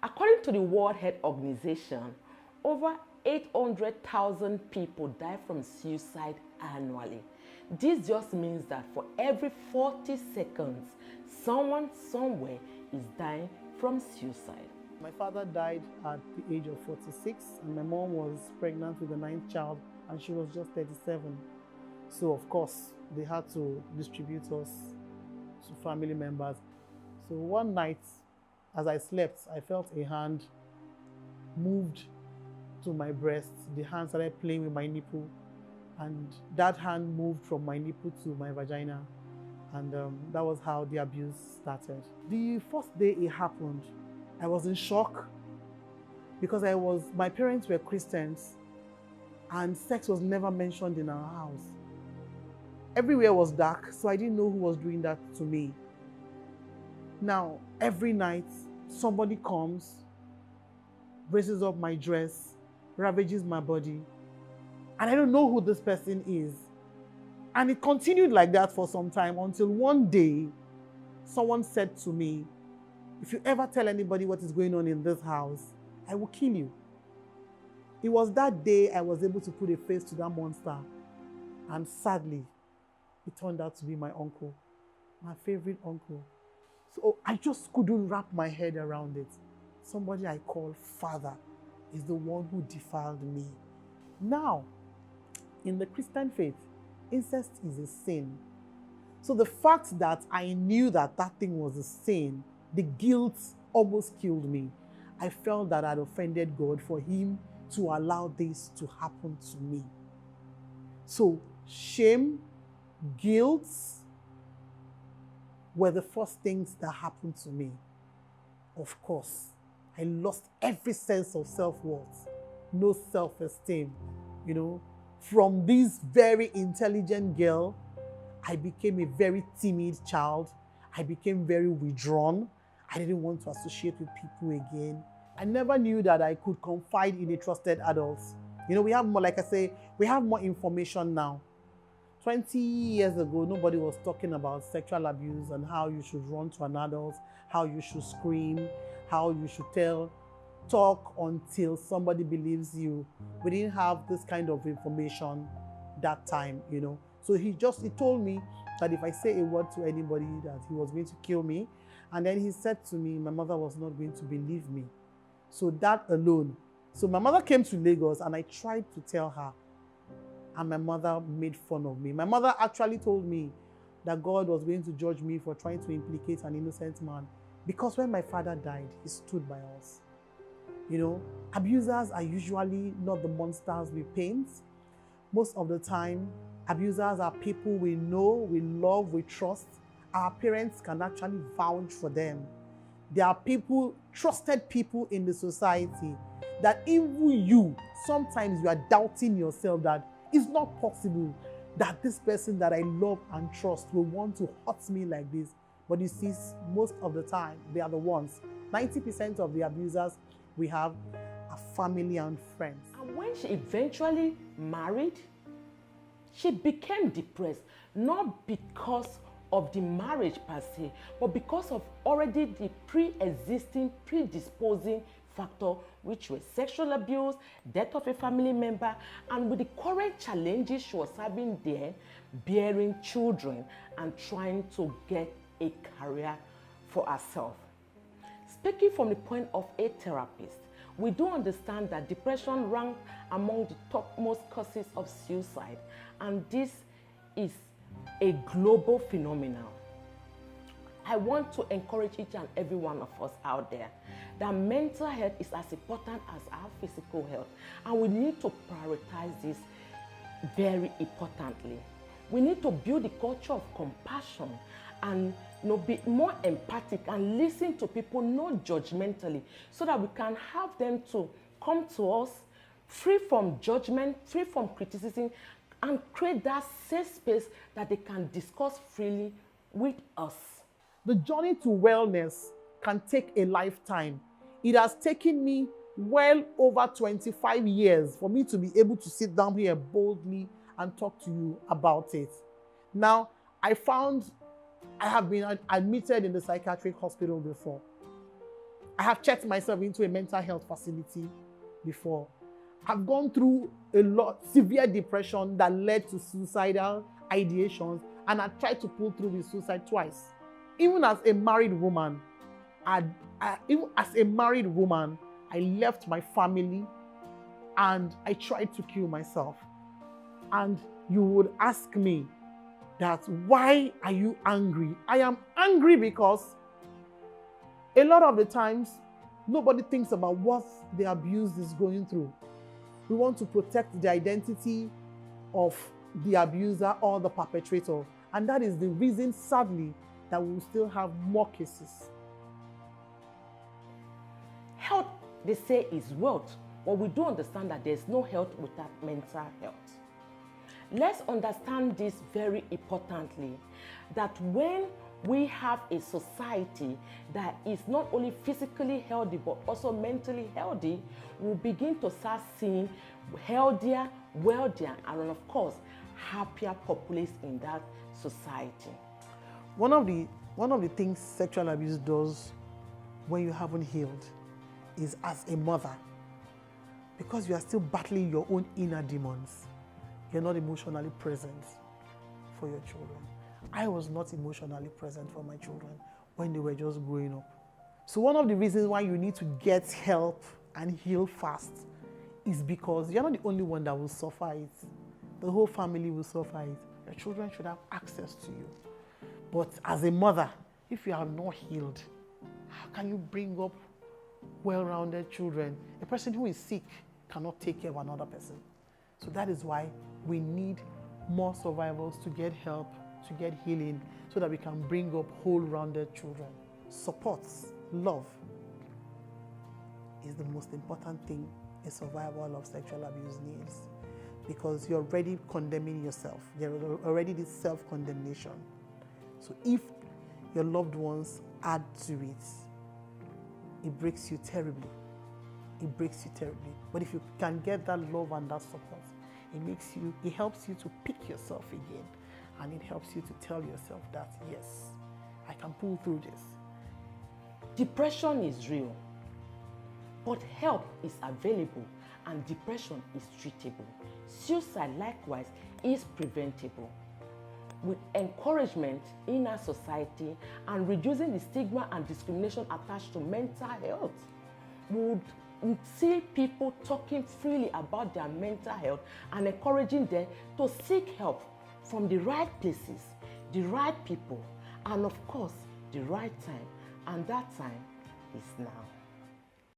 According to the World Health Organization, over 800,000 people die from suicide annually. This just means that for every 40 seconds, someone somewhere is dying from suicide. My father died at the age of 46, and my mom was pregnant with the 9th child, and she was just 37. So of course, they had to distribute us to family members. So one night, as I slept, I felt a hand moved to my breast. The hand started playing with my nipple, and that hand moved from my nipple to my vagina. And that was how the abuse started. The first day it happened, I was in shock because my parents were Christians and sex was never mentioned in our house. Everywhere was dark, so I didn't know who was doing that to me. Now, every night, somebody comes, raises up my dress, ravages my body, and I don't know who this person is. And it continued like that for some time until one day, someone said to me, "If you ever tell anybody what is going on in this house, I will kill you." It was that day I was able to put a face to that monster. And sadly, it turned out to be my uncle, my favorite uncle. So I just couldn't wrap my head around it. Somebody I call father is the one who defiled me. Now, in the Christian faith, incest is a sin. So the fact that I knew that that thing was a sin, the guilt almost killed me. I felt that I'd offended God for him to allow this to happen to me. So shame, guilt were the first things that happened to me. Of course, I lost every sense of self-worth, no self-esteem. From this very intelligent girl, I became a very timid child. I became very withdrawn. I didn't want to associate with people again. I never knew that I could confide in a trusted adult. We have more, like I say, we have more information now. 20 years ago, nobody was talking about sexual abuse and how you should run to an adult, how you should scream, how you should talk until somebody believes you. We didn't have this kind of information that time, So he told me that if I say a word to anybody that he was going to kill me. And then he said to me, my mother was not going to believe me. So that alone. So my mother came to Lagos and I tried to tell her. And my mother made fun of me. My mother actually told me that God was going to judge me for trying to implicate an innocent man. Because when my father died, he stood by us. Abusers are usually not the monsters we paint. Most of the time, abusers are people we know, we love, we trust. Our parents can actually vouch for them. They are people, trusted people in the society that even you, sometimes you are doubting yourself that it's not possible that this person that I love and trust will want to hurt me like this. But you see, most of the time, they are the ones. 90% of the abusers we have are family and friends. And when she eventually married, she became depressed, not because of the marriage per se, but because of already the pre-existing, predisposing factor, which were sexual abuse, death of a family member, and with the current challenges she was having there, bearing children and trying to get a career for herself. Speaking from the point of a therapist, we do understand that depression ranks among the topmost causes of suicide, and this is a global phenomenon. I want to encourage each and every one of us out there that mental health is as important as our physical health, and we need to prioritize this very importantly. We need to build a culture of compassion and be more empathic and listen to people not judgmentally, so that we can have them to come to us free from judgment, free from criticism, and create that safe space that they can discuss freely with us. The journey to wellness can take a lifetime. It has taken me well over 25 years for me to be able to sit down here boldly and talk to you about it. Now, I have been admitted in the psychiatric hospital before. I have checked myself into a mental health facility before. I've gone through a lot, severe depression that led to suicidal ideations, and I tried to pull through with suicide twice. Even as a married woman, I left my family and I tried to kill myself. And you would ask me that, why are you angry? I am angry because a lot of the times, nobody thinks about what the abused is going through. We want to protect the identity of the abuser or the perpetrator. And that is the reason, sadly, that we will still have more cases. Health, they say, is wealth, but we do understand that there's no health without mental health. Let's understand this very importantly, that when we have a society that is not only physically healthy but also mentally healthy, we'll begin to start seeing healthier, wealthier, and of course, happier populace in that society. One of the things sexual abuse does when you haven't healed is, as a mother, because you are still battling your own inner demons, you're not emotionally present for your children. I was not emotionally present for my children when they were just growing up. So one of the reasons why you need to get help and heal fast is because you're not the only one that will suffer it. The whole family will suffer it. Your children should have access to you. But as a mother, if you are not healed, how can you bring up well-rounded children? A person who is sick cannot take care of another person. So that is why we need more survivors to get help, to get healing, so that we can bring up whole-rounded children. Support, love is the most important thing a survivor of sexual abuse needs, because you're already condemning yourself. There's already this self-condemnation. So if your loved ones add to it, it breaks you terribly. It breaks you terribly. But if you can get that love and that support, it helps you to pick yourself again. And it helps you to tell yourself that, yes, I can pull through this. Depression is real, but help is available and depression is treatable. Suicide, likewise, is preventable. With encouragement in our society and reducing the stigma and discrimination attached to mental health, we would see people talking freely about their mental health and encouraging them to seek help from the right places, the right people, and of course, the right time. And that time is now.